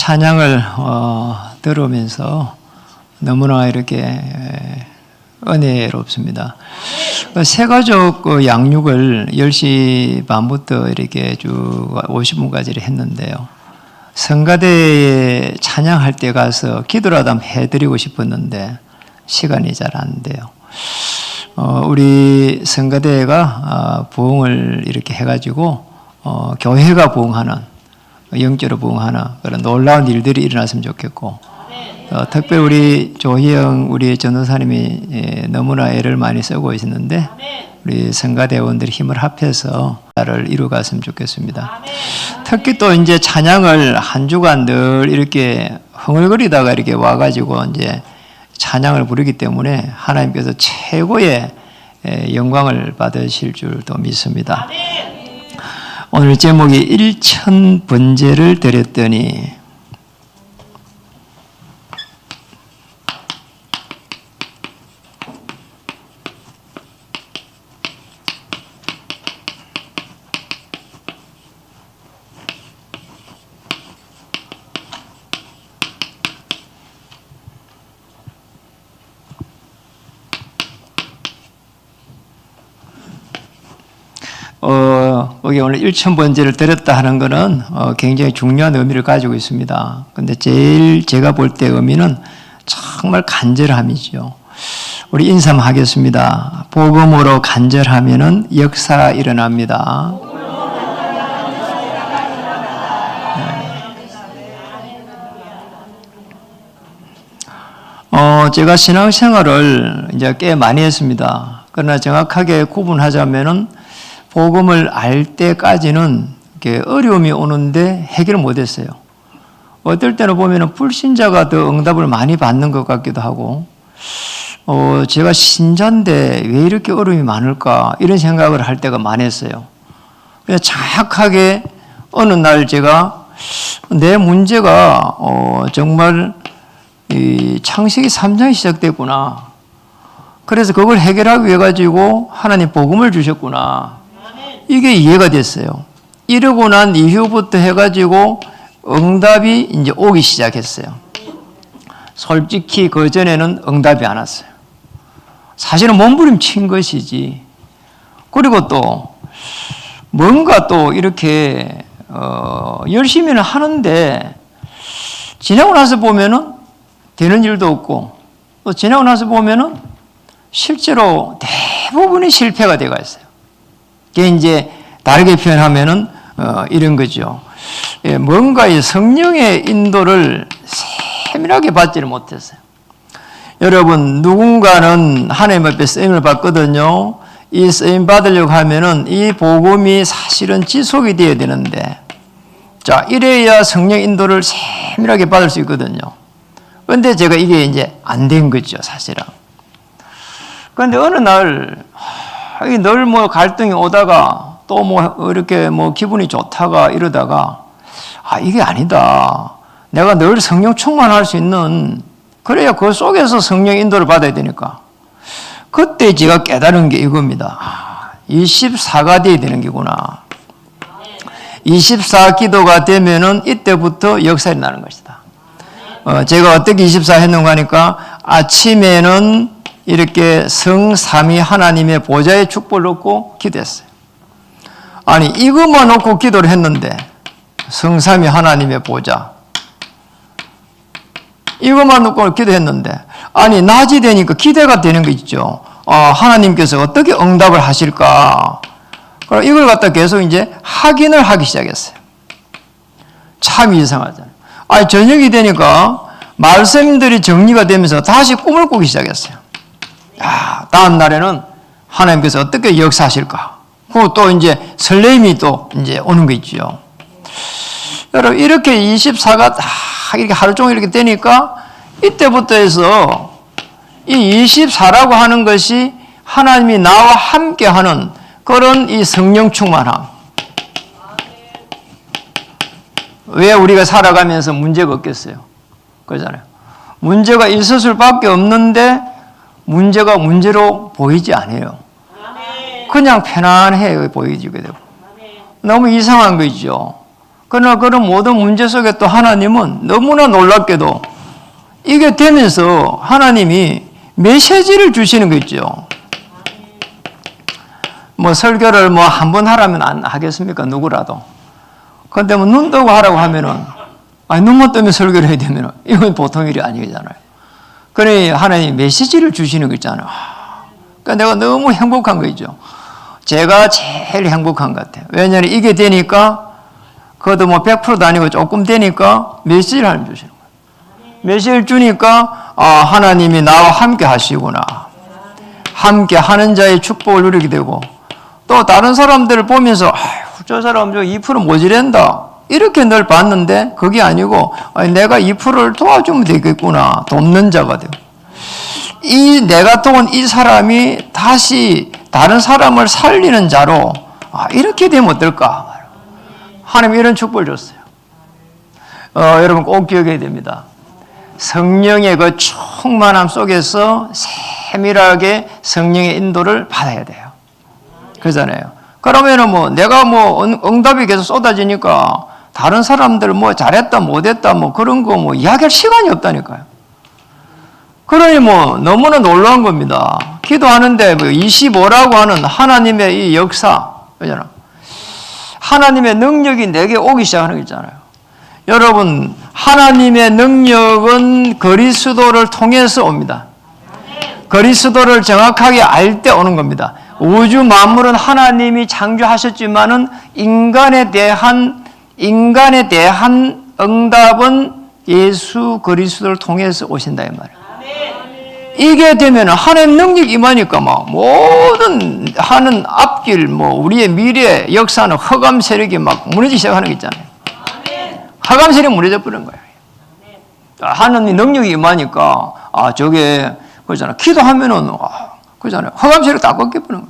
찬양을 들으면서 너무나 이렇게 은혜롭습니다. 새가족 양육을 10시 반부터 이렇게 쭉 50분까지 했는데요. 성가대에 찬양할 때 가서 기도라도 한번 해드리고 싶었는데 시간이 잘 안 돼요. 우리 성가대가 부흥을 이렇게 해가지고 교회가 부흥하는, 영적으로 부흥하는 그런 놀라운 일들이 일어났으면 좋겠고, 특별히 우리 조희영 우리 전도사님이 너무나 애를 많이 쓰고 계시는데 우리 성가대원들이 힘을 합해서 나를 이루어갔으면 좋겠습니다. 특히 또 이제 찬양을 한 주간 늘 이렇게 흥얼거리다가 이렇게 와가지고 이제 찬양을 부르기 때문에 하나님께서 최고의 영광을 받으실 줄도 믿습니다. 오늘 제목이 일천번제를 드렸더니, 여기 오늘 1000번제를 드렸다 하는 것은 굉장히 중요한 의미를 가지고 있습니다. 근데 제일 제가 볼 때 의미는 정말 간절함이죠. 우리 인사 한번 하겠습니다. 복음으로 간절하면은 역사가 일어납니다. 제가 신앙생활을 이제 꽤 많이 했습니다. 그러나 정확하게 구분하자면은 복음을 알 때까지는 어려움이 오는데 해결을 못했어요. 어떨 때는 보면은 불신자가 더 응답을 많이 받는 것 같기도 하고, 제가 신자인데 왜 이렇게 어려움이 많을까 이런 생각을 할 때가 많았어요. 그냥 정확하게 어느 날 제가 내 문제가 정말 이 창세기 3장이 시작됐구나. 그래서 그걸 해결하기 위해 가지고 하나님 복음을 주셨구나. 이게 이해가 됐어요. 이러고 난 이후부터 해가지고 응답이 이제 오기 시작했어요. 솔직히 그 전에는 응답이 안 왔어요. 사실은 몸부림친 것이지. 그리고 또 뭔가 또 이렇게 열심히는 하는데 지나고 나서 보면은 되는 일도 없고, 또 지나고 나서 보면은 실제로 대부분이 실패가 되어 있어요. 이게 이제 다르게 표현하면은 이런 거죠. 뭔가 이 성령의 인도를 세밀하게 받지를 못했어요. 여러분, 누군가는 하나님 앞에 쓰임을 받거든요. 이 쓰임 받으려고 하면은 이 복음이 사실은 지속이 되어야 되는데, 자, 이래야 성령 인도를 세밀하게 받을 수 있거든요. 그런데 제가 이게 이제 안 된 거죠, 사실은. 그런데 어느 날 늘 뭐 갈등이 오다가 또 뭐 이렇게 뭐 기분이 좋다가 이러다가 이게 아니다. 내가 늘 성령 충만할 수 있는, 그래야 그 속에서 성령 인도를 받아야 되니까. 그때 제가 깨달은 게 이겁니다. 24가 돼야 되는 게구나. 24 기도가 되면은 이때부터 역사가 나는 것이다. 제가 어떻게 24 했는가 하니까 아침에는 이렇게 성삼위 하나님의 보좌의 축복을 놓고 기도했어요. 아니, 이것만 놓고 기도를 했는데, 성삼위 하나님의 보좌, 이것만 놓고 기도했는데, 아니, 낮이 되니까 기대가 되는 거 있죠. 하나님께서 어떻게 응답을 하실까. 그럼 이걸 갖다 계속 이제 확인을 하기 시작했어요. 참 이상하잖아요. 아니, 저녁이 되니까 말씀들이 정리가 되면서 다시 꿈을 꾸기 시작했어요. 다음 날에는 하나님께서 어떻게 역사하실까? 그리고 또 이제 설렘이 또 이제 오는 거 있죠. 여러분, 이렇게 24가 이렇게 하루 종일 이렇게 되니까 이때부터 해서 이 24라고 하는 것이 하나님이 나와 함께 하는 그런 이 성령 충만함. 왜 우리가 살아가면서 문제가 없겠어요? 그러잖아요. 문제가 있을 수밖에 없는데 문제가 문제로 보이지 않아요. 그냥 편안해 보이게 되고. 너무 이상한 거죠. 그러나 그런 모든 문제 속에 또 하나님은 너무나 놀랍게도 이게 되면서 하나님이 메시지를 주시는 거 있죠. 뭐 설교를 뭐 한 번 하라면 안 하겠습니까? 누구라도. 그런데 뭐 눈 뜨고 하라고 하면은, 아니, 눈만 뜨면 설교를 해야 되면은, 이건 보통 일이 아니잖아요. 그러니 하나님이 메시지를 주시는 거 있잖아요. 그러니까 내가 너무 행복한 거 있죠. 제가 제일 행복한 것 같아요. 왜냐하면 이게 되니까, 그것도 뭐 100%도 아니고 조금 되니까 메시지를 하나님 주시는 거예요. 메시지를 주니까, 아, 하나님이 나와 함께 하시구나. 함께 하는 자의 축복을 누리게 되고, 또 다른 사람들을 보면서, 아휴, 저 사람 저 2% 모자란다. 이렇게 늘 봤는데, 그게 아니고, 아니, 내가 2%를 도와주면 되겠구나. 돕는 자가 되고. 이 내가 도운 이 사람이 다시 다른 사람을 살리는 자로, 아, 이렇게 되면 어떨까? 하나님이 이런 축복을 줬어요. 여러분 꼭 기억해야 됩니다. 성령의 그 충만함 속에서 세밀하게 성령의 인도를 받아야 돼요. 그러잖아요. 그러면은 뭐 내가 뭐 응답이 계속 쏟아지니까 다른 사람들 뭐 잘했다 못했다 뭐 그런 거 뭐 이야기할 시간이 없다니까요. 그러니 뭐 너무나 놀라운 겁니다. 기도하는데 뭐 25라고 하는 하나님의 이 역사, 그잖아. 하나님의 능력이 내게 오기 시작하는 거 있잖아요. 여러분, 하나님의 능력은 그리스도를 통해서 옵니다. 그리스도를 정확하게 알 때 오는 겁니다. 우주 만물은 하나님이 창조하셨지만은 인간에 대한 응답은 예수 그리스도를 통해서 오신다 이 말이에요. 이게 되면 하나님 능력이 임하니까 막 모든 하는 앞길 뭐 우리의 미래 역사는 흑암 세력이 막 무너지기 시작하는 게 있잖아요. 흑암 세력이 무너져 버린 거예요. 하나님 능력이 임하니까 아 저게 그러잖아. 기도하면은 그러잖아요. 흑암 세력 다 꺾여 버리는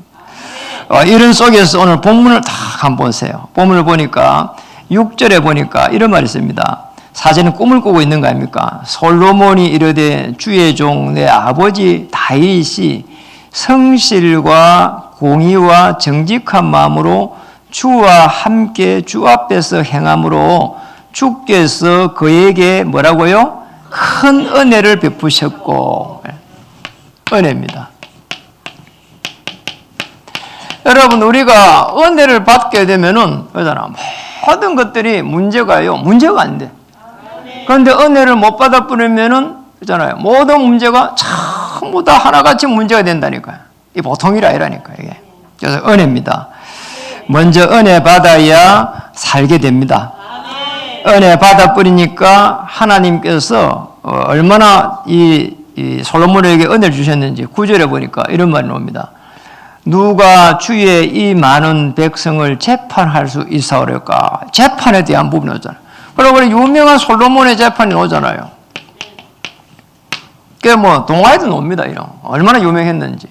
거예요. 이런 속에서 오늘 본문을 다 한번 보세요. 본문을 보니까 6절에 보니까 이런 말이 있습니다. 사제는 꿈을 꾸고 있는 거 아닙니까? 솔로몬이 이르되 주의 종 내 아버지 다윗이 성실과 공의와 정직한 마음으로 주와 함께 주 앞에서 행함으로 주께서 그에게 뭐라고요? 큰 은혜를 베푸셨고. 은혜입니다. 여러분 우리가 은혜를 받게 되면은 그러잖아. 모든 것들이 문제가 안 돼. 그런데 은혜를 못 받아버리면은 있잖아요. 모든 문제가 전부 다 하나같이 문제가 된다니까요. 이 보통 일이 아니라니까요. 이게. 그래서 은혜입니다. 먼저 은혜 받아야 살게 됩니다. 은혜 받아버리니까 하나님께서 얼마나 이 솔로몬에게 은혜를 주셨는지 9절에 보니까 이런 말이 나옵니다. 누가 주의 이 많은 백성을 재판할 수 있사오려까? 재판에 대한 부분이 오잖아요. 그리고 유명한 솔로몬의 재판이 오잖아요. 그게 뭐 동화에도 나옵니다. 이런 얼마나 유명했는지.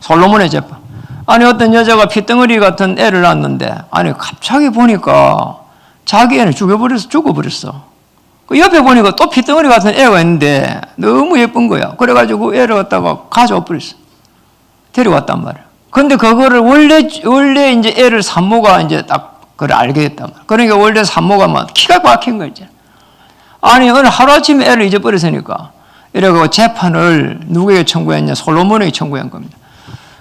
솔로몬의 재판. 아니 어떤 여자가 피덩어리 같은 애를 낳았는데 아니 갑자기 보니까 자기 애는 죽어버렸어. 그 옆에 보니까 또 피덩어리 같은 애가 있는데 너무 예쁜 거야. 그래가지고 애를 갖다가 가져와 버렸어. 데려왔단 말이야. 근데 그거를 원래 이제 애를 산모가 이제 딱 그걸 알게 됐단 말이야. 그러니까 원래 산모가 막 키가 막힌 거 있잖아. 아니 오늘 하루아침에 애를 잊어버렸으니까 이래고 재판을 누구에게 청구했냐? 솔로몬에게 청구한 겁니다.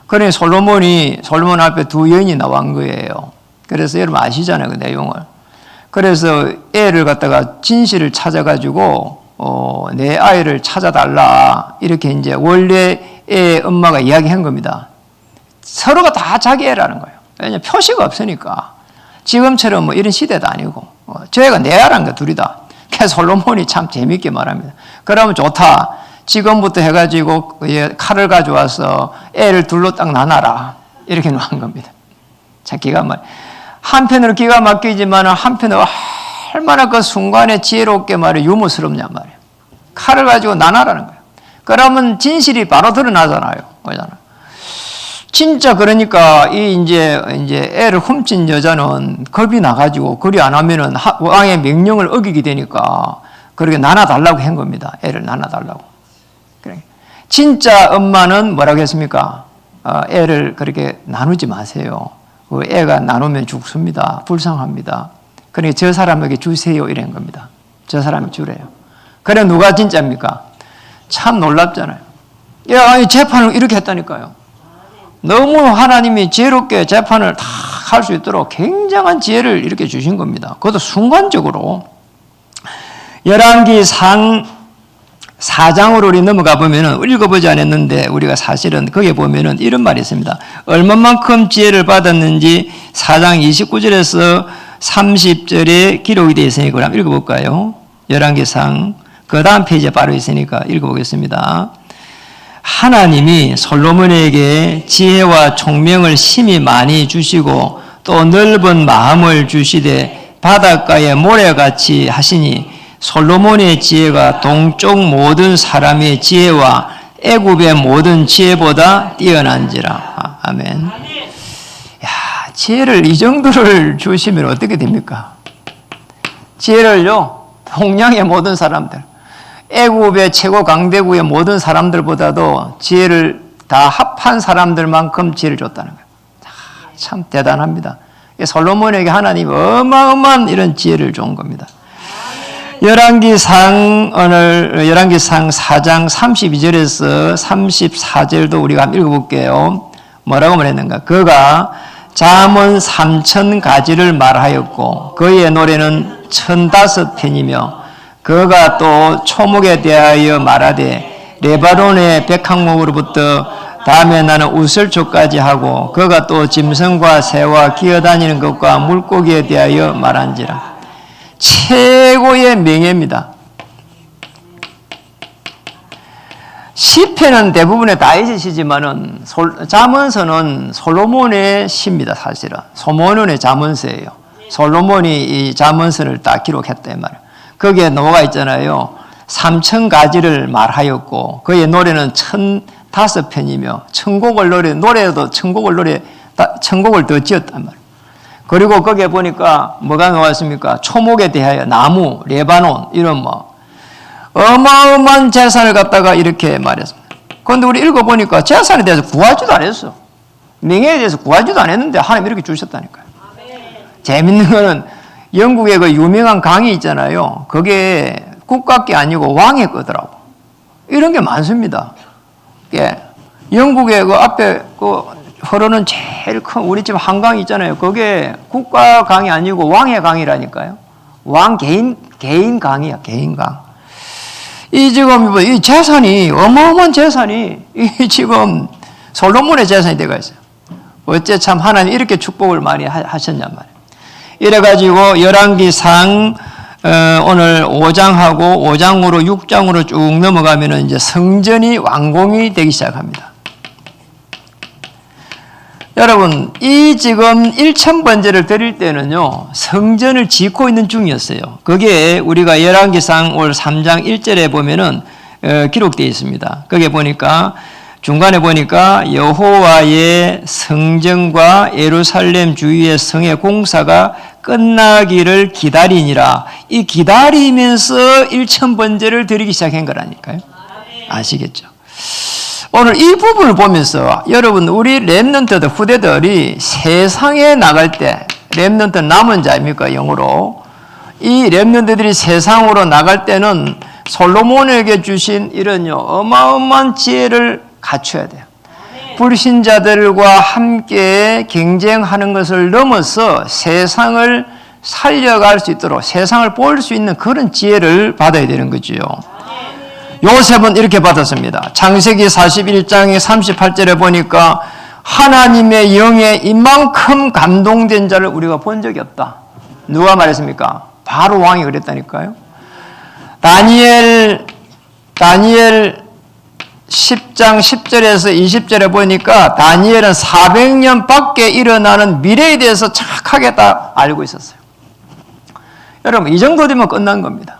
그러니 솔로몬 앞에 두 여인이 나온 거예요. 그래서 여러분 아시잖아요, 그 내용을. 그래서 애를 갖다가 진실을 찾아가지고 내 아이를 찾아달라 이렇게 이제 원래 애 엄마가 이야기한 겁니다. 서로가 다 자기 애라는 거예요. 왜냐하면 표시가 없으니까. 지금처럼 뭐 이런 시대도 아니고 저 애가 내 애라는 거 둘이 다. 그래서 솔로몬이 참 재밌게 말합니다. 그러면 좋다. 지금부터 해가지고 칼을 가져와서 애를 둘로 딱 나눠라. 이렇게 놓은 겁니다. 참 기가 한편으로 기가 막히지만 한편으로 얼마나 그 순간에 지혜롭게 유머스럽냐 말이에요. 칼을 가지고 나눠라는 거예요. 그러면 진실이 바로 드러나잖아요. 그러잖아요. 진짜 그러니까 이제 애를 훔친 여자는 겁이 나가지고 그리 안 하면은 왕의 명령을 어기게 되니까 그렇게 나눠달라고 한 겁니다. 애를 나눠달라고. 진짜 엄마는 뭐라고 했습니까? 애를 그렇게 나누지 마세요. 그 애가 나누면 죽습니다. 불쌍합니다. 그러니까 저 사람에게 주세요 이런 겁니다. 저 사람이 주래요. 그래 누가 진짜입니까? 참 놀랍잖아요. 야, 재판을 이렇게 했다니까요. 너무 하나님이 지혜롭게 재판을 다 할 수 있도록 굉장한 지혜를 이렇게 주신 겁니다. 그것도 순간적으로. 열왕기상 4장으로 우리 넘어가 보면은 읽어보지 않았는데 우리가 사실은 거기에 보면은 이런 말이 있습니다. 얼마만큼 지혜를 받았는지 4장 29절에서 30절에 기록이 되어 있으니까 한번 읽어볼까요? 열왕기상 그 다음 페이지에 바로 있으니까 읽어보겠습니다. 하나님이 솔로몬에게 지혜와 총명을 심히 많이 주시고 또 넓은 마음을 주시되 바닷가의 모래같이 하시니 솔로몬의 지혜가 동쪽 모든 사람의 지혜와 애굽의 모든 지혜보다 뛰어난지라. 아멘. 야, 지혜를 이 정도를 주시면 어떻게 됩니까? 지혜를요, 동양의 모든 사람들, 애굽의 최고 강대국의 모든 사람들보다도 지혜를 다 합한 사람들만큼 지혜를 줬다는 거예요. 참 대단합니다. 솔로몬에게 하나님이 어마어마한 이런 지혜를 준 겁니다. 열왕기상 4장 32절에서 34절도 우리가 한번 읽어볼게요. 뭐라고 말했는가? 그가 잠언 3000가지를 말하였고 그의 노래는 1005편이며 그가 또 초목에 대하여 말하되 레바논의 백항목으로부터 다음에 나는 우슬초까지 하고 그가 또 짐승과 새와 기어다니는 것과 물고기에 대하여 말한지라. 최고의 명예입니다. 시편은 대부분의 다윗이지만은 잠언서는 솔로몬의 시입니다. 사실은 솔로몬의 잠언서예요. 솔로몬이 이 잠언서를 딱 기록했다 이 말이에요. 거기에 넘어가 있잖아요. 3000가지를 말하였고 그의 노래는 1005편이며 노래도 천곡을 더 지었단 말이에요. 그리고 거기에 보니까 뭐가 나왔습니까? 초목에 대하여 나무, 레바논 이런 어마어마한 재산을 갖다가 이렇게 말했습니다. 그런데 우리 읽어보니까 재산에 대해서 구하지도 않았어. 명예에 대해서 구하지도 않았는데 하나님 이렇게 주셨다니까요. 재밌는 거는 영국의 그 유명한 강이 있잖아요. 그게 국가께 아니고 왕의 거더라고. 이런 게 많습니다. 예. 영국의 그 앞에 그 흐르는 제일 큰 우리 집 한강이 있잖아요. 그게 국가 강이 아니고 왕의 강이라니까요. 왕 개인 강이야, 개인 강. 이 지금 이 재산이 어마어마한 재산이 이 지금 솔로몬의 재산이 되어 있어요. 어째 참 하나님 이렇게 축복을 많이 하셨냔 말이에요. 이래가지고 열왕기상 오늘 5장하고 5장으로 6장으로 쭉 넘어가면은 이제 성전이 완공이 되기 시작합니다. 여러분, 이 지금 1000번제를 드릴 때는요, 성전을 짓고 있는 중이었어요. 그게 우리가 열왕기상 올 3장 1절에 보면은 기록되어 있습니다. 거기에 보니까 중간에 보니까 여호와의 성전과 예루살렘 주위의 성의 공사가 끝나기를 기다리니라. 이 기다리면서 1000번제를 드리기 시작한 거라니까요. 아시겠죠? 오늘 이 부분을 보면서 여러분 우리 렘넌트들 후대들이 세상에 나갈 때 렘넌트 남은 자입니까? 영어로. 이 렘넌트들이 세상으로 나갈 때는 솔로몬에게 주신 이런 어마어마한 지혜를 갖춰야 돼요. 불신자들과 함께 경쟁하는 것을 넘어서 세상을 살려갈 수 있도록 세상을 볼 수 있는 그런 지혜를 받아야 되는 거지요. 요셉은 이렇게 받았습니다. 창세기 41장의 38절에 보니까 하나님의 영에 이만큼 감동된 자를 우리가 본 적이 없다. 누가 말했습니까? 바로 왕이 그랬다니까요. 다니엘 10장 10절에서 20절에 보니까 다니엘은 400년 밖에 일어나는 미래에 대해서 정확하게 다 알고 있었어요. 여러분 이 정도 되면 끝난 겁니다.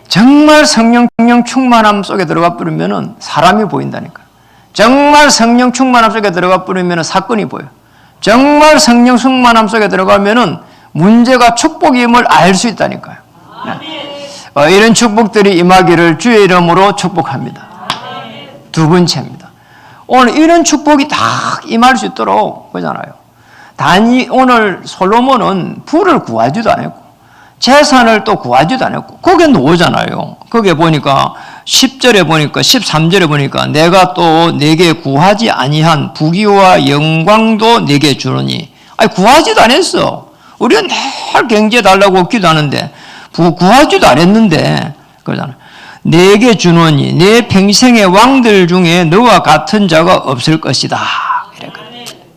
정말 성령 충만함 속에 들어가 버리면 사람이 보인다니까요. 정말 성령 충만함 속에 들어가 버리면 사건이 보여요. 정말 성령 충만함 속에 들어가면 문제가 축복임을 알 수 있다니까요. 이런 축복들이 임하기를 주의 이름으로 축복합니다. 두 번째입니다. 오늘 이런 축복이 다 임할 수 있도록 그러잖아요. 오늘 솔로몬은 불을 구하지도 않았고 재산을 또 구하지도 않았고, 거기에 놓으잖아요. 거기에 보니까 10절에 보니까 13절에 보니까 내가 또 내게 구하지 아니한 부귀와 영광도 내게 주노니. 아니 구하지도 않았어. 우리가 늘 경제 달라고 기도하는데 구하지도 않았는데 그러잖아. 내게 주노니 내 평생의 왕들 중에 너와 같은 자가 없을 것이다.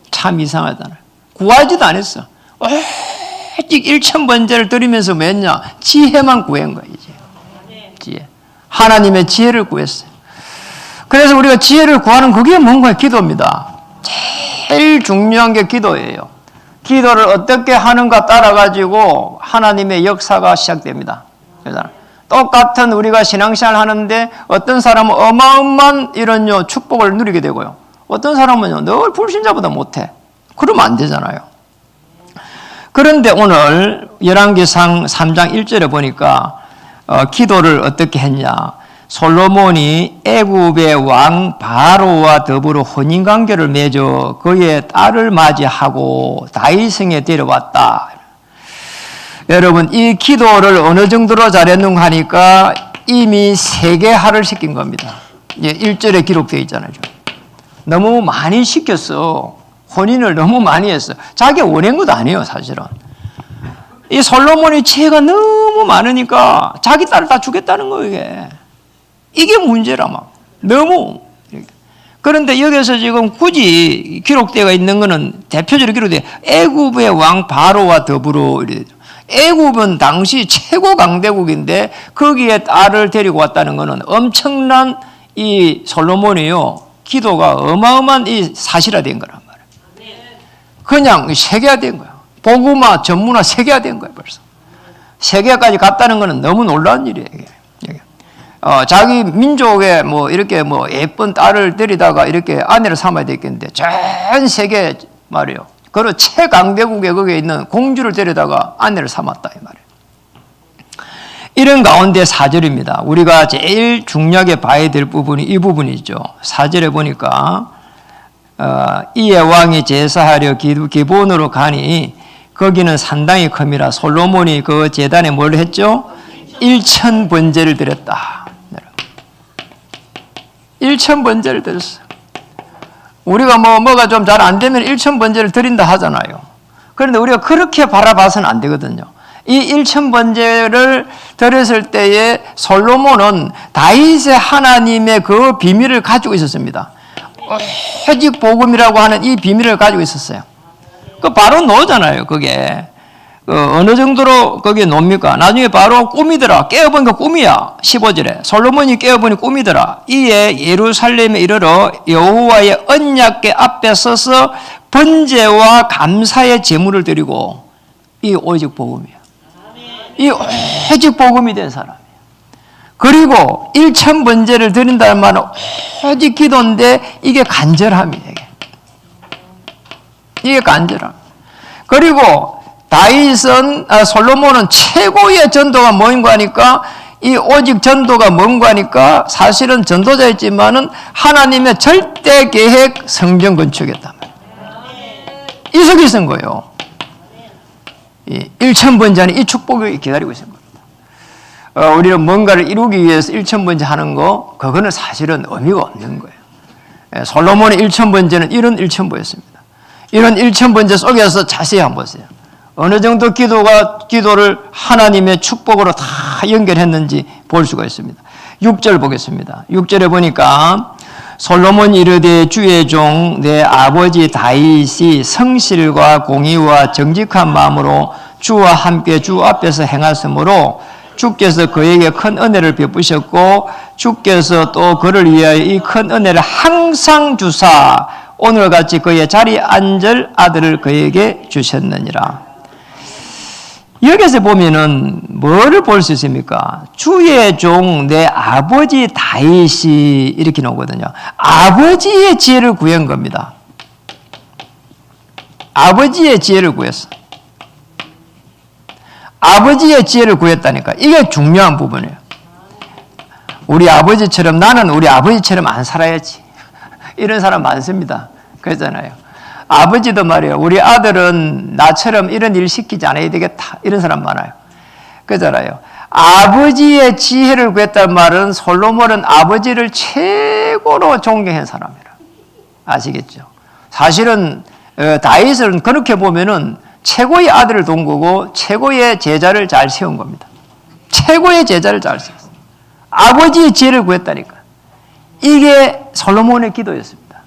참 이상하잖아요. 구하지도 않았어. 오직 1000번제를 드리면서 뭐 했냐? 지혜만 구한 거야, 이제. 지혜. 하나님의 지혜를 구했어요. 그래서 우리가 지혜를 구하는 그게 뭔가 기도입니다. 제일 중요한 게 기도예요. 기도를 어떻게 하는가 따라가지고 하나님의 역사가 시작됩니다. 그렇잖아요. 똑같은 우리가 신앙생활 하는데 어떤 사람은 어마어마한 이런 축복을 누리게 되고요. 어떤 사람은요, 늘 불신자보다 못해. 그러면 안 되잖아요. 그런데 오늘 열왕기상 3장 1절에 보니까 기도를 어떻게 했냐. 솔로몬이 애굽의 왕 바로와 더불어 혼인관계를 맺어 그의 딸을 맞이하고 다윗성에 데려왔다. 여러분 이 기도를 어느 정도로 잘했는가 하니까 이미 세계화를 시킨 겁니다. 이제 1절에 기록되어 있잖아요. 너무 많이 시켰어. 혼인을 너무 많이 했어. 자기가 원한 것도 아니에요, 사실은. 이 솔로몬이 지혜가 너무 많으니까 자기 딸을 다 주겠다는 거예요, 이게 문제라, 막. 너무. 그런데 여기서 지금 굳이 기록되어 있는 것은 대표적으로 기록되어 애굽의 왕 바로와 더불어. 애굽은 당시 최고 강대국인데 거기에 딸을 데리고 왔다는 것은 엄청난 이 솔로몬이요. 기도가 어마어마한 이 사실화된 거란 말이에요. 그냥 세계화된 거예요. 복음화, 전문화 세계화된 거예요, 벌써. 세계화까지 갔다는 것은 너무 놀라운 일이에요, 이게. 자기 민족에 뭐 이렇게 뭐 예쁜 딸을 데리다가 이렇게 아내를 삼아야 되겠는데 전 세계 말이에요. 그리고 최강대국에 거기에 있는 공주를 데려다가 아내를 삼았다, 이 말이에요. 이런 가운데 4절입니다. 우리가 제일 중요하게 봐야 될 부분이 이 부분이죠. 4절에 보니까 이에 왕이 제사하려 기본으로 가니 거기는 상당히 큽니다. 솔로몬이 그 제단에 뭘 했죠? 1000번제를 드렸다. 1000번제를 드렸어요. 우리가 뭐가 좀 잘 안 되면 1000번제를 드린다 하잖아요. 그런데 우리가 그렇게 바라봐서는 안 되거든요. 이 1000번제를 드렸을 때에 솔로몬은 다윗의 하나님의 그 비밀을 가지고 있었습니다. 오직 복음이라고 하는 이 비밀을 가지고 있었어요. 그 바로 놓잖아요, 그게. 어느 정도로 거기에 놉니까? 나중에 바로 꿈이더라. 깨어보니까 꿈이야. 15절에. 솔로몬이 깨어보니 꿈이더라. 이에 예루살렘에 이르러 여호와의 언약궤 앞에 서서 번제와 감사의 제물을 드리고, 이 오직 복음이야. 이 오직 복음이 된 사람이야. 그리고 1000번제를 드린다는 말은 오직 기도인데 이게 간절함이에요. 이게 간절함. 그리고 다윗은 솔로몬은 최고의 전도가 뭔가 하니까 이 오직 전도가 뭔가 하니까 사실은 전도자였지만은 하나님의 절대 계획 성전 건축했단 말이에요. 이 속에 있은 거예요. 1000번제 안에 이 축복이 기다리고 있는 겁니다. 우리는 뭔가를 이루기 위해서 1000번제 하는 거, 그거는 사실은 의미가 없는 거예요. 솔로몬의 1000번제는 이런 1000번제였습니다. 이런 1000번제 속에서 자세히 한번 보세요. 어느 정도 기도를 하나님의 축복으로 다 연결했는지 볼 수가 있습니다. 6절 보겠습니다. 6절에 보니까 솔로몬이 이르되 주의 종 내 아버지 다윗이 성실과 공의와 정직한 마음으로 주와 함께 주 앞에서 행하였으므로 주께서 그에게 큰 은혜를 베푸셨고 주께서 또 그를 위하여 이 큰 은혜를 항상 주사 오늘같이 그의 자리에 앉을 아들을 그에게 주셨느니라. 여기서 보면은 뭐를 볼 수 있습니까? 주의 종 내 아버지 다윗이 이렇게 나오거든요. 아버지의 지혜를 구한 겁니다. 아버지의 지혜를 구했어. 아버지의 지혜를 구했다니까. 이게 중요한 부분이에요. 우리 아버지처럼, 나는 우리 아버지처럼 안 살아야지. 이런 사람 많습니다. 그러잖아요. 아버지도 말이에요. 우리 아들은 나처럼 이런 일 시키지 않아야 되겠다. 이런 사람 많아요. 그잖아요. 아버지의 지혜를 구했단 말은 솔로몬은 아버지를 최고로 존경한 사람이라. 아시겠죠? 사실은 다윗은 그렇게 보면은 최고의 아들을 둔 거고 최고의 제자를 잘 세운 겁니다. 최고의 제자를 잘 세웠어요. 아버지의 지혜를 구했다니까. 이게 솔로몬의 기도였습니다.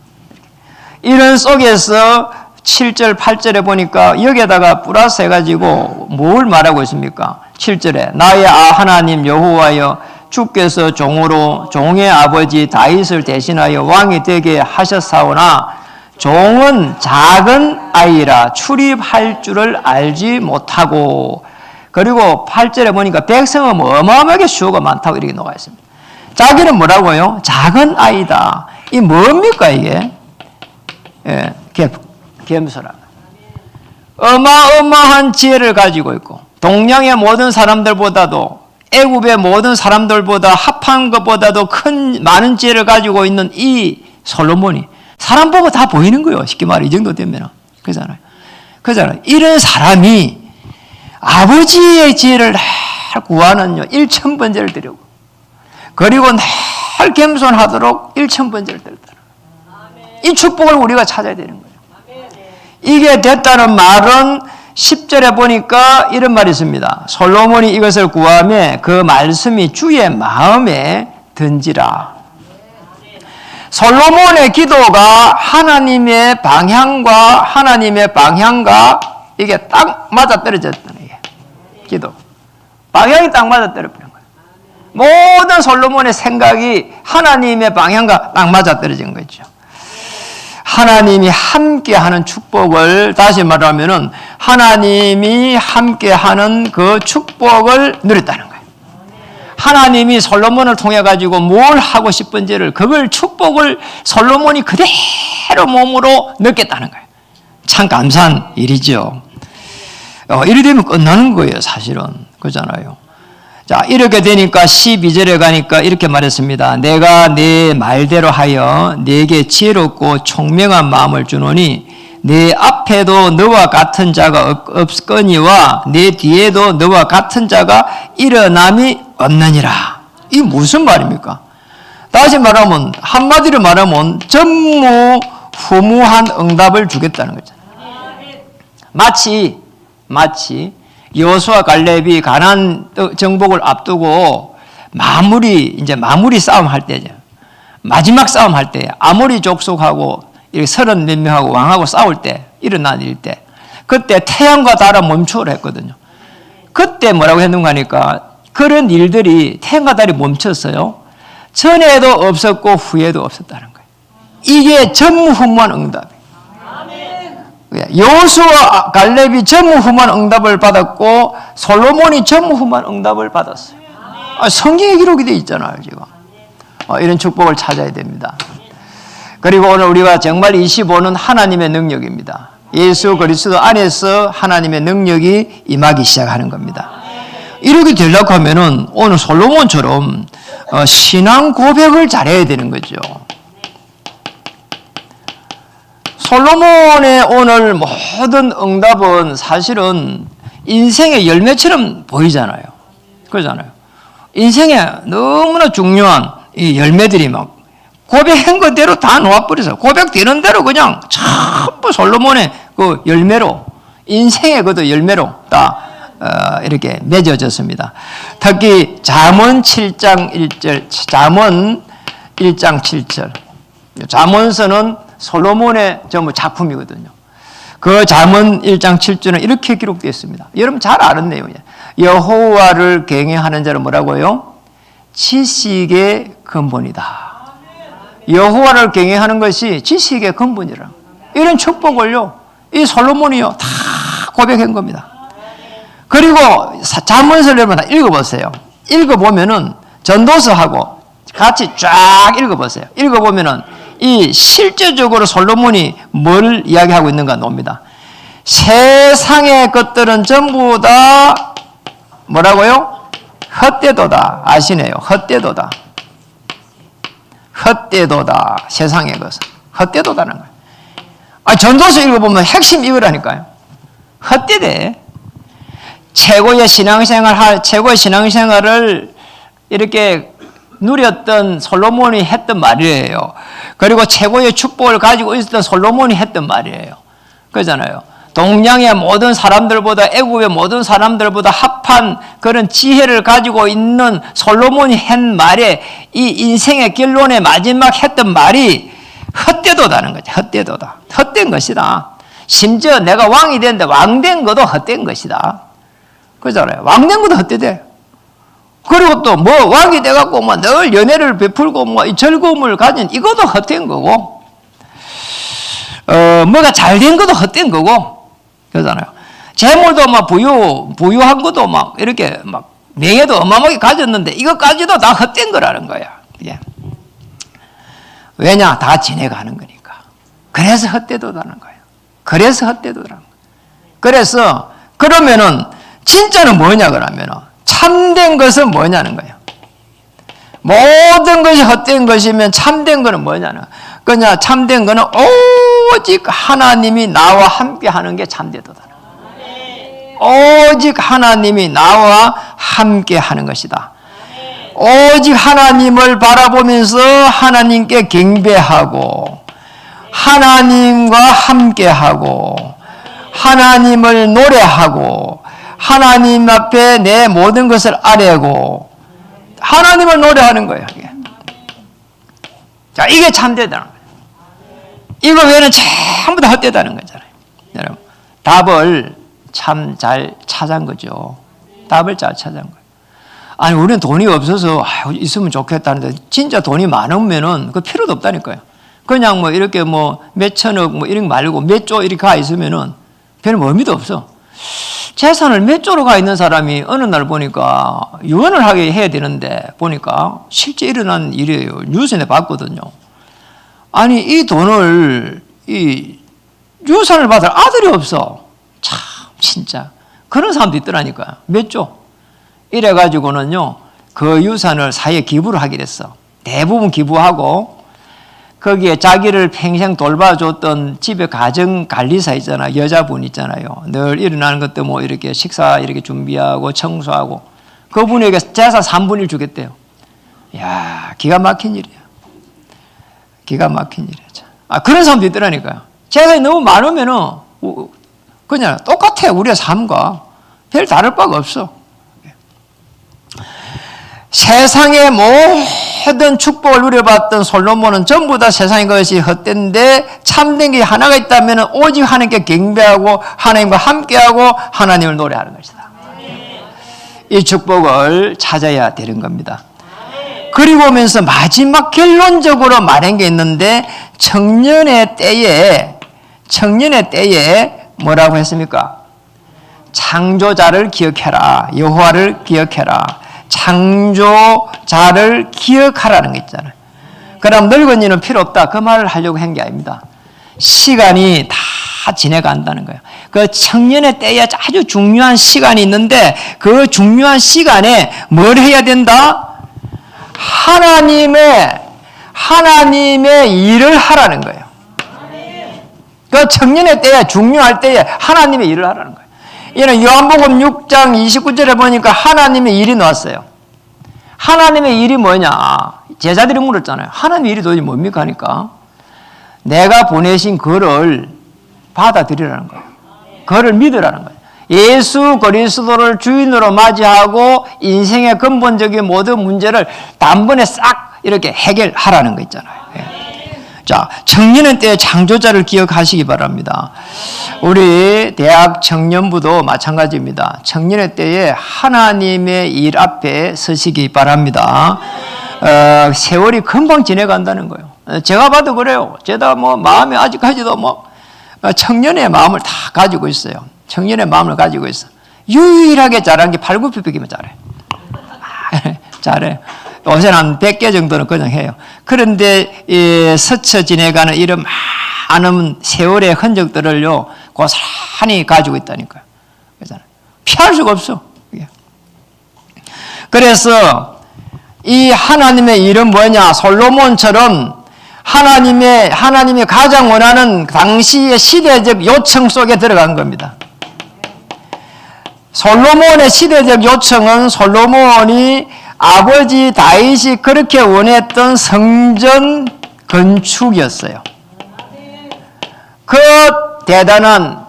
이런 속에서 7절, 8절에 보니까 여기에다가 플러스 해가지고 뭘 말하고 있습니까? 7절에 나의 하나님 여호와여 주께서 종으로 종의 아버지 다윗을 대신하여 왕이 되게 하셨사오나 종은 작은 아이라 출입할 줄을 알지 못하고, 그리고 8절에 보니까 백성은 어마어마하게 수요가 많다고 이렇게 나와 있습니다. 자기는 뭐라고요? 작은 아이다. 이 뭡니까 이게? 예, 겸손함. 어마어마한 지혜를 가지고 있고 동양의 모든 사람들보다도 애굽의 모든 사람들보다 합한 것보다도 많은 지혜를 가지고 있는 이 솔로몬이 사람 보고 다 보이는 거예요. 쉽게 말해 이 정도 되면. 그잖아요. 이런 사람이 아버지의 지혜를 날 구하는요 1000번제를 드리고, 그리고 날 겸손하도록 1000번제를 드렸다. 이 축복을 우리가 찾아야 되는 거예요. 이게 됐다는 말은 10절에 보니까 이런 말이 있습니다. 솔로몬이 이것을 구하며 그 말씀이 주의 마음에 든지라. 솔로몬의 기도가 하나님의 방향과 이게 딱 맞아 떨어졌다는 게 기도. 방향이 딱 맞아 떨어지는 거예요. 모든 솔로몬의 생각이 하나님의 방향과 딱 맞아 떨어진 거죠. 하나님이 함께하는 축복을, 다시 말하면은 하나님이 함께하는 그 축복을 누렸다는 거예요. 하나님이 솔로몬을 통해 가지고 뭘 하고 싶은지를, 그걸 축복을 솔로몬이 그대로 몸으로 느꼈다는 거예요. 참 감사한 일이죠. 이래 되면 끝나는 거예요, 사실은. 그렇잖아요. 자, 이렇게 되니까 12절에 가니까 이렇게 말했습니다. 내가 내 말대로 하여 네게 지혜롭고 총명한 마음을 주노니 내 앞에도 너와 같은 자가 없거니와 내 뒤에도 너와 같은 자가 일어남이 없느니라. 이게 무슨 말입니까? 다시 말하면, 한마디로 말하면 전무후무한 응답을 주겠다는 거잖아요. 마치 여호수아 갈렙이 가나안 정복을 앞두고 마무리 싸움 할 때죠. 마지막 싸움 할 때 아모리 족속하고 이렇게 30 몇 명하고 왕하고 싸울 때, 일어난 일 때, 그때 태양과 달아 멈추라 했거든요. 그때 뭐라고 했는가 하니까 그런 일들이 태양과 달이 멈췄어요. 전에도 없었고 후에도 없었다는 거예요. 이게 전무후무한 응답이에요. 여호수아 갈렙이 전무후무한 응답을 받았고 솔로몬이 전무후무한 응답을 받았어요. 성경에 기록이 되어 있잖아요, 지금. 이런 축복을 찾아야 됩니다. 그리고 오늘 우리가 정말 25는 하나님의 능력입니다. 예수 그리스도 안에서 하나님의 능력이 임하기 시작하는 겁니다. 이렇게 되려고 하면은 오늘 솔로몬처럼 신앙 고백을 잘해야 되는 거죠. 솔로몬의 오늘 모든 응답은 사실은 인생의 열매처럼 보이잖아요. 그러잖아요. 인생에 너무나 중요한 이 열매들이 막 고백한 것대로 다 놓아버려서 고백되는 대로 그냥 전부 솔로몬의 그 열매로, 인생의 그 열매로 다 이렇게 맺어졌습니다. 특히 잠언 7장 1절, 잠언 1장 7절. 잠언서는 솔로몬의 전부 작품이거든요. 그 잠언 1장 7절은 이렇게 기록되어 있습니다. 여러분 잘 아는 내용이에요. 여호와를 경외하는 자는 뭐라고요? 지식의 근본이다. 여호와를 경외하는 것이 지식의 근본이라. 이런 축복을요, 이 솔로몬이요 다 고백한 겁니다. 그리고 잠언서를 여러분 다 읽어보세요. 읽어보면은 전도서하고 같이 쫙 읽어보세요. 읽어보면은 이 실제적으로 솔로몬이 뭘 이야기하고 있는가 놉니다. 세상의 것들은 전부 다 뭐라고요? 헛되도다. 아시네요. 헛되도다. 헛되도다. 세상의 것은 헛되도다는 거예요. 전도서 읽어보면 핵심 이거라니까요. 헛되대. 최고의 신앙생활을 이렇게 누렸던 솔로몬이 했던 말이에요. 그리고 최고의 축복을 가지고 있었던 솔로몬이 했던 말이에요. 그러잖아요. 동양의 모든 사람들보다, 애굽의 모든 사람들보다 합한 그런 지혜를 가지고 있는 솔로몬이 한 말에 이 인생의 결론의 마지막 했던 말이 헛되도다는 거죠. 헛되도다. 헛된 것이다. 심지어 내가 왕이 됐는데 왕된 것도 헛된 것이다. 그러잖아요. 왕된 것도 헛되대. 그리고 또 뭐 왕이 돼갖고 뭐 늘 연애를 베풀고 뭐 이 즐거움을 가진 이것도 헛된 거고, 뭐가 잘된 것도 헛된 거고, 그러잖아요. 재물도 막 부유한 것도 막 이렇게 막 명예도 어마어마하게 가졌는데 이것까지도 다 헛된 거라는 거야. 예. 왜냐? 다 지내가는 거니까. 그래서 헛되도다는 거예요. 그래서 헛되도라는 거예요. 그래서 그러면은 진짜는 뭐냐 그러면은 참된 것은 뭐냐는 거예요. 모든 것이 헛된 것이면 참된 것은 뭐냐는 그냥 참된 것은 오직 하나님이 나와 함께 하는 게 참되도다. 오직 하나님이 나와 함께 하는 것이다. 오직 하나님을 바라보면서 하나님께 경배하고 하나님과 함께하고 하나님을 노래하고 하나님 앞에 내 모든 것을 아뢰고 하나님을 노래하는 거예요. 자, 이게 참되다는 거예요. 이거 외에는 전부 다 헛되다는 거잖아요. 여러분, 답을 참 잘 찾은 거죠. 답을 잘 찾은 거예요. 아니, 우리는 돈이 없어서 있으면 좋겠다는데 진짜 돈이 많으면은 그 필요도 없다니까요. 그냥 뭐 이렇게 뭐 몇천억 뭐 이런 거 말고 몇 조 이렇게 가 있으면은 별 의미도 없어. 재산을 몇 조로 가 있는 사람이 어느 날 보니까 유언을 하게 해야 되는데 보니까 실제 일어난 일이에요. 뉴스에 봤거든요. 아니, 이 돈을 이 유산을 받을 아들이 없어. 참 진짜 그런 사람도 있더라니까요. 몇 조. 이래가지고는요 그 유산을 사회에 기부를 하게 됐어. 대부분 기부하고 거기에 자기를 평생 돌봐줬던 집에 가정관리사 있잖아요. 여자분 있잖아요. 늘 일어나는 것도 뭐 이렇게 식사 이렇게 준비하고 청소하고 그분에게 재산 3분의 1 주겠대요. 이야, 기가 막힌 일이야. 기가 막힌 일이야. 그런 사람도 있더라니까요. 재산이 너무 많으면은 그냥 똑같아. 우리의 삶과 별 다를 바가 없어. 세상의 모든 축복을 누려봤던 솔로몬은 전부 다 세상의 것이 헛된데 참된 게 하나가 있다면 오직 하나님께 경배하고 하나님과 함께하고 하나님을 노래하는 것이다. 이 축복을 찾아야 되는 겁니다. 그리고 오면서 마지막 결론적으로 말한 게 있는데 청년의 때에 뭐라고 했습니까? 창조자를 기억해라. 여호와를 기억해라. 창조자를 기억하라는 게 있잖아요. 그럼 늙은이는 필요 없다. 그 말을 하려고 한 게 아닙니다. 시간이 다 지내간다는 거예요. 그 청년의 때에 아주 중요한 시간이 있는데 그 중요한 시간에 뭘 해야 된다? 하나님의 일을 하라는 거예요. 그 청년의 때에 중요할 때에 하나님의 일을 하라는 거예요. 이는 요한복음 6장 29절에 보니까 하나님의 일이 나왔어요. 하나님의 일이 뭐냐? 제자들이 물었잖아요. 하나님의 일이 도대체 뭡니까? 하니까 내가 보내신 그를 받아들이라는 거예요. 그를 믿으라는 거예요. 예수 그리스도를 주인으로 맞이하고 인생의 근본적인 모든 문제를 단번에 싹 이렇게 해결하라는 거 있잖아요. 자, 청년의 때의 창조자를 기억하시기 바랍니다. 우리 대학 청년부도 마찬가지입니다. 청년의 때에 하나님의 일 앞에 서시기 바랍니다. 세월이 금방 지내간다는 거예요. 제가 봐도 그래요. 제가 뭐 마음에 아직까지도 뭐 청년의 마음을 다 가지고 있어요. 청년의 마음을 가지고 있어. 유일하게 잘하는 게 팔굽혀펴기면 잘해. 잘해. 요새는 한 100개 정도는 그냥 해요. 그런데 스쳐 지내가는 이런 많은 세월의 흔적들을요 고스란히 가지고 있다니까요. 그렇잖아요. 피할 수가 없어. 그래서 이 하나님의 일은 뭐냐? 솔로몬처럼 하나님이 가장 원하는 당시의 시대적 요청 속에 들어간 겁니다. 솔로몬의 시대적 요청은 솔로몬이 아버지 다윗이 그렇게 원했던 성전 건축이었어요. 그 대단한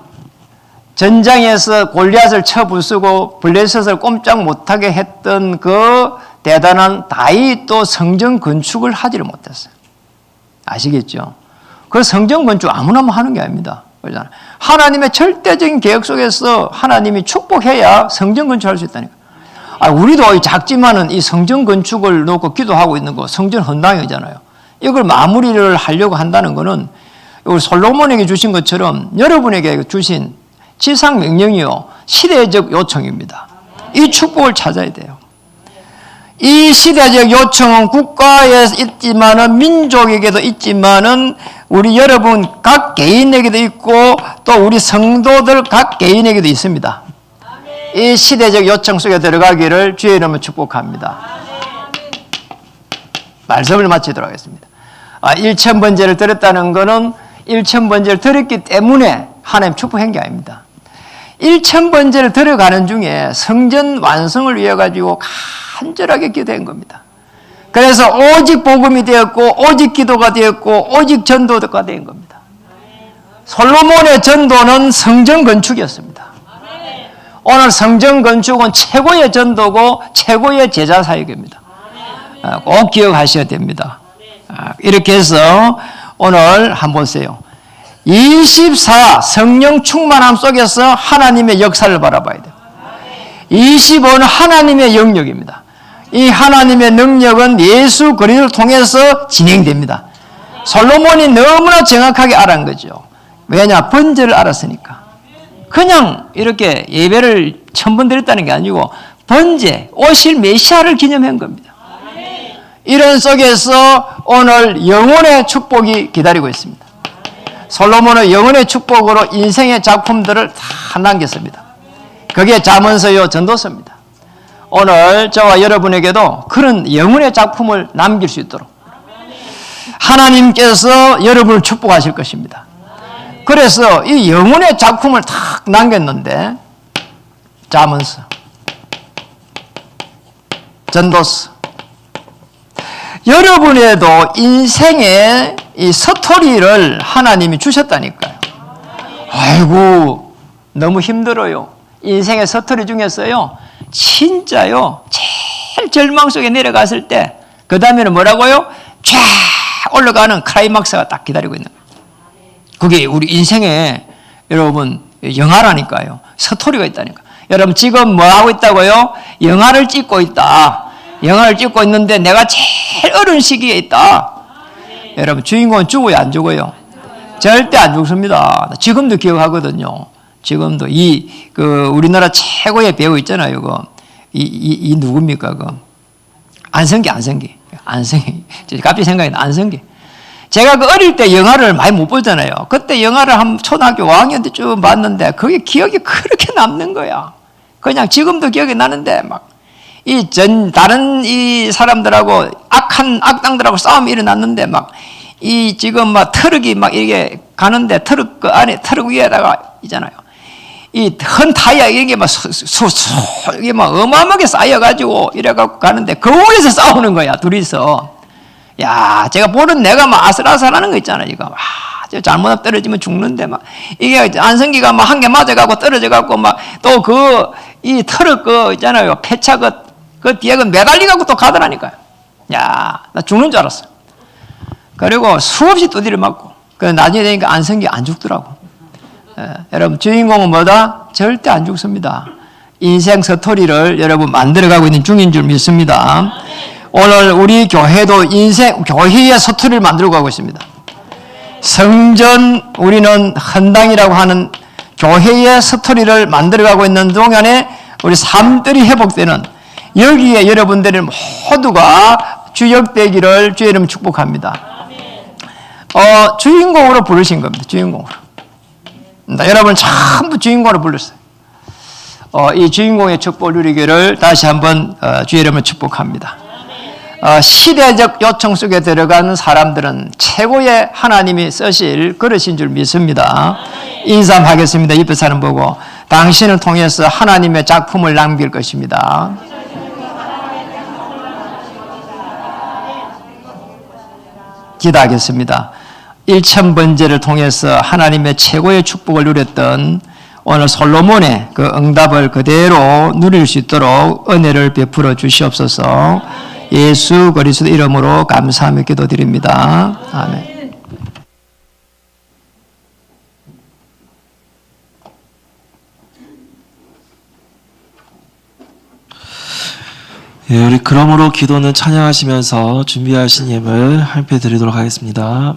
전장에서 골리앗을 쳐부수고 블레셋을 꼼짝 못하게 했던 그 대단한 다윗도 성전 건축을 하지를 못했어요. 아시겠죠? 그 성전 건축 아무나 하는 게 아닙니다. 그렇잖아요. 하나님의 절대적인 계획 속에서 하나님이 축복해야 성전 건축할 수 있다니까. 우리도 작지만은 이 성전 건축을 놓고 기도하고 있는 거 성전 헌당이잖아요. 이걸 마무리를 하려고 한다는 거는 우리 솔로몬에게 주신 것처럼 여러분에게 주신 지상 명령이요 시대적 요청입니다. 이 축복을 찾아야 돼요. 이 시대적 요청은 국가에 있지만은 민족에게도 있지만은 우리 여러분 각 개인에게도 있고 또 우리 성도들 각 개인에게도 있습니다. 이 시대적 요청 속에 들어가기를 주의 이름으로 축복합니다. 말씀을 마치도록 하겠습니다. 1,000번제를 드렸다는 것은 1,000번제를 드렸기 때문에 하나님 축복한 게 아닙니다. 1,000번제를 들어가는 중에 성전 완성을 위해 가지고 간절하게 기도한 겁니다. 그래서 오직 복음이 되었고 오직 기도가 되었고 오직 전도가 된 겁니다. 솔로몬의 전도는 성전 건축이었습니다. 오늘 성전 건축은 최고의 전도고 최고의 제자 사역입니다. 꼭 기억하셔야 됩니다. 이렇게 해서 오늘 한번 보세요. 24 성령 충만함 속에서 하나님의 역사를 바라봐야 돼요. 25는 하나님의 영역입니다. 이 하나님의 능력은 예수 그리스도를 통해서 진행됩니다. 솔로몬이 너무나 정확하게 알은 거죠. 왜냐? 번제를 알았으니까. 그냥 이렇게 예배를 1,000번 드렸다는 게 아니고 번제, 오실 메시아를 기념한 겁니다. 이런 속에서 오늘 영혼의 축복이 기다리고 있습니다. 솔로몬은 영혼의 축복으로 인생의 작품들을 다 남겼습니다. 그게 잠언서요 전도서입니다. 오늘 저와 여러분에게도 그런 영혼의 작품을 남길 수 있도록 하나님께서 여러분을 축복하실 것입니다. 그래서 이 영혼의 작품을 탁 남겼는데 잠언서, 전도서, 여러분에도 인생의 이 서토리를 하나님이 주셨다니까요. 아이고 너무 힘들어요. 인생의 서토리 중에서요 진짜요 제일 절망 속에 내려갔을 때 그 다음에는 뭐라고요? 쫙 올라가는 클라이막스가 딱 기다리고 있는 거예요. 그게 우리 인생의 여러분 영화라니까요. 서토리가 있다니까. 여러분 지금 뭐 하고 있다고요? 영화를 찍고 있다. 영화를 찍고 있는데 내가 제일 어려운 시기에 있다. 여러분 주인공은 죽어요 안 죽어요? 절대 안 죽습니다. 지금도 기억하거든요. 지금도 우리나라 최고의 배우 있잖아요. 이 누굽니까? 안성기. 갑자기 생각이 나. 안성기. 제가 어릴 때 영화를 많이 못 보잖아요. 그때 영화를 한 초등학교 5학년 때쯤 봤는데 그게 기억이 그렇게 남는 거야. 그냥 지금도 기억이 나는데 다른 이 사람들하고 악당들하고 싸움이 일어났는데 지금 트럭이 이게 가는데 트럭 그 안에 트럭 위에다가 있잖아요. 이 헌 타이어 이게 이게 어마어마하게 쌓여가지고 이래갖고 가는데 그 위에서 싸우는 거야 둘이서. 야, 제가 보는 내가 아슬아슬하는 거 있잖아요. 이거 잘못 떨어지면 죽는데 이게 안성기가 한 개 맞아가고 떨어져갖고 또 이 트럭 있잖아요. 폐차 그 뒤에 매달리갖고 또 가더라니까요. 야, 나 죽는 줄 알았어. 그리고 수없이 두드려 맞고. 나중에 되니까 안성기 안 죽더라고. 여러분 주인공은 뭐다? 절대 안 죽습니다. 인생 스토리를 여러분 만들어가고 있는 중인 줄 믿습니다. 오늘 우리 교회도 교회의 스토리를 만들고 가고 있습니다. 성전 우리는 헌당이라고 하는 교회의 스토리를 만들어가고 있는 동안에 우리 삶들이 회복되는 여기에 여러분들의 모두가 주역되기를 주의 이름 축복합니다. 주인공으로 부르신 겁니다. 주인공으로. 여러분 전부 주인공으로 불렀어요. 이 주인공의 축복을 누리기를 다시 한번 주의 이름으로 축복합니다. 시대적 요청 속에 들어가는 사람들은 최고의 하나님이 쓰실 그릇인 줄 믿습니다. 인사하겠습니다. 옆에 사람 보고 당신을 통해서 하나님의 작품을 남길 것입니다. 기도하겠습니다. 1000번제를 통해서 하나님의 최고의 축복을 누렸던 오늘 솔로몬의 그 응답을 그대로 누릴 수 있도록 은혜를 베풀어 주시옵소서. 예수 그리스도 이름으로 감사하며 기도드립니다. 아멘. 예, 우리 그러므로 기도는 찬양하시면서 준비하신 예물 할패 드리도록 하겠습니다.